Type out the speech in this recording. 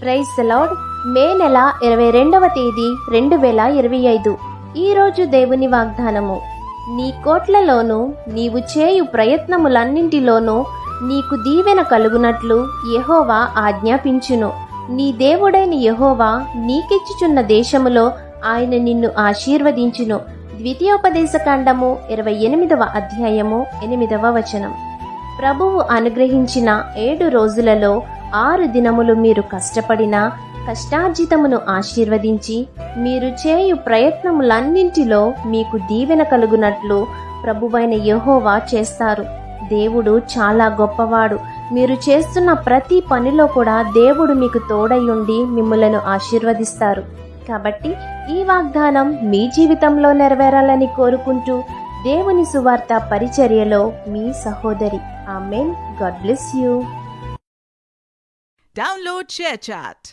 Praise the lord. మే నెల 22వ తేదీ 2025. ఈరోజు దేవుని వాగ్దానము. నీ కోట్లలోనూ నీవు చేయు ప్రయత్నములన్నింటిలోనూ నీకు దీవెన కలుగునట్లు యెహోవా ఆజ్ఞాపించును. నీ దేవుడైన యెహోవా నీకిచ్చుచున్న దేశములో ఆయన నిన్ను ఆశీర్వదించును. ద్వితీయోపదేశకాండము 28వ అధ్యాయము 8వ వచనం. ప్రభువు అనుగ్రహించిన 7 రోజులలో 6 దినములు మీరు కష్టపడినా కష్టార్జితమును ఆశీర్వదించి మీరు చేయు ప్రయత్నములన్నింటిలో మీకు దీవెన కలుగునట్లు ప్రభువైన యెహోవా చేస్తారు. దేవుడు చాలా గొప్పవాడు. మీరు చేస్తున్న ప్రతి పనిలో కూడా దేవుడు మీకు తోడయుండి మిమ్ములను ఆశీర్వదిస్తారు. కాబట్టి ఈ వాగ్దానం మీ జీవితంలో నెరవేరాలని కోరుకుంటూ దేవుని సువార్త పరిచర్యలో మీ సహోదరి. Amen. God bless you. Download ShareChat.